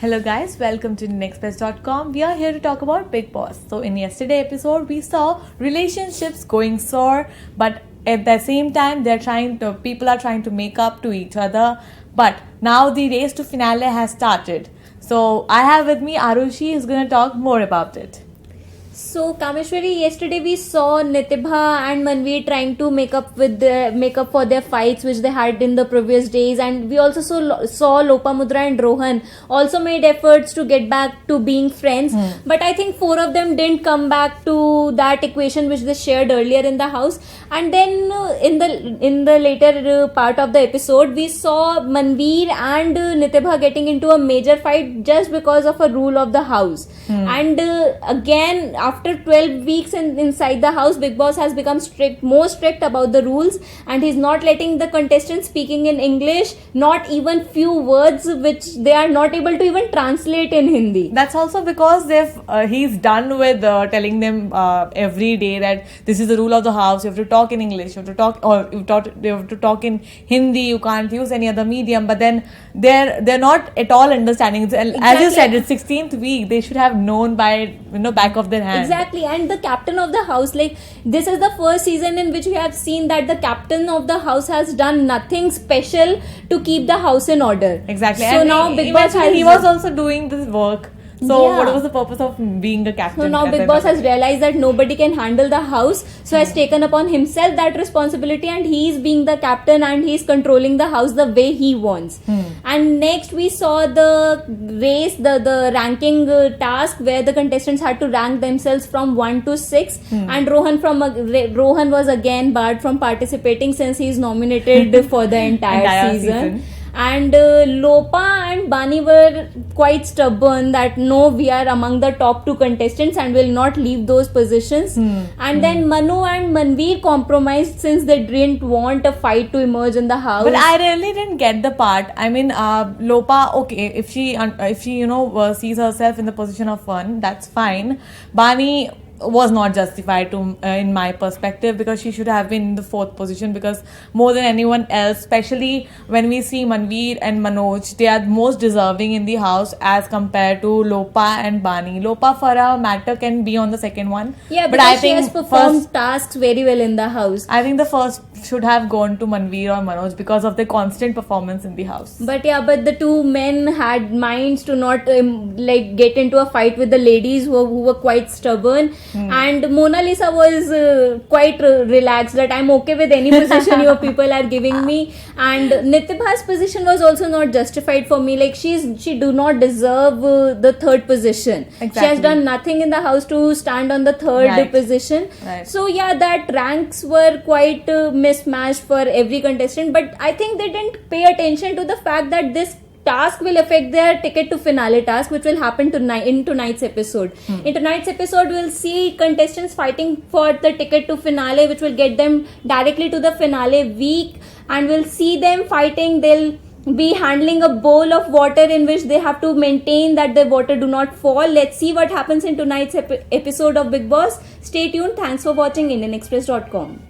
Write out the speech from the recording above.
Hello guys, welcome to nextbest.com. We are here to talk about Bigg Boss. So in yesterday episode, we saw relationships going sour, but at the same time, people are trying to make up to each other. But now the race to finale has started. So I have with me Arushi, who's going to talk more about it. So Kameshwari, yesterday we saw Nitibha and Manveer trying to make up for their fights which they had in the previous days, and we also saw Lopamudra and Rohan also made efforts to get back to being friends. But I think four of them didn't come back to that equation which they shared earlier in the house. And then in the later part of the episode, we saw Manveer and Nitibha getting into a major fight just because of a rule of the house. And again, after 12 weeks inside the house, Bigg Boss has become more strict about the rules, and he's not letting the contestants speaking in English, not even few words which they are not able to even translate in Hindi. That's also because he's done with telling them every day that this is the rule of the house. You have to talk in English. You have to talk in Hindi. You can't use any other medium. But then they're not at all understanding. Exactly. As you said, it's 16th week. They should have known by back of their hand. Exactly. And the captain of the house, like, this is the first season in which we have seen that the captain of the house has done nothing special to keep the house in order. Exactly. So and now Bigg Boss he was also doing this work. So yeah. What was the purpose of being the captain? So now Bigg Boss has realized that nobody can handle the house, so has taken upon himself that responsibility, and he's being the captain and he's controlling the house the way he wants. And next we saw the race, the ranking task where the contestants had to rank themselves from 1 to 6, and Rohan was again barred from participating since he's nominated for the entire season. And Lopa and Bani were quite stubborn that no, we are among the top 2 contestants and will not leave those positions. And then Manu and Manveer compromised since they didn't want a fight to emerge in the house. But I really didn't get the part. I mean, Lopa, okay, if she sees herself in the position of 1, that's fine. Bani was not justified in my perspective, because she should have been in the 4th position, because more than anyone else, especially when we see Manveer and Manoj, they are most deserving in the house as compared to Lopa and Bani. Lopa for a matter can be on the second one. Yeah, but I think she has performed tasks very well in the house. I think the first should have gone to Manveer or Manoj because of their constant performance in the house. But the 2 men had minds to not get into a fight with the ladies who were quite stubborn. And Mona Lisa was quite relaxed that I'm okay with any position your people are giving me. And Nitibha's position was also not justified for me. Like, she do not deserve the 3rd position. Exactly. She has done nothing in the house to stand on the 3rd position. Right. So that ranks were quite mismatched for every contestant. But I think they didn't pay attention to the fact that this task will affect their ticket to finale task, which will happen in tonight's episode. In tonight's episode, we'll see contestants fighting for the ticket to finale, which will get them directly to the finale week, and we'll see them fighting. They'll be handling a bowl of water in which they have to maintain that the water do not fall. Let's see what happens in tonight's episode of Bigg Boss. Stay tuned. Thanks for watching IndianExpress.com.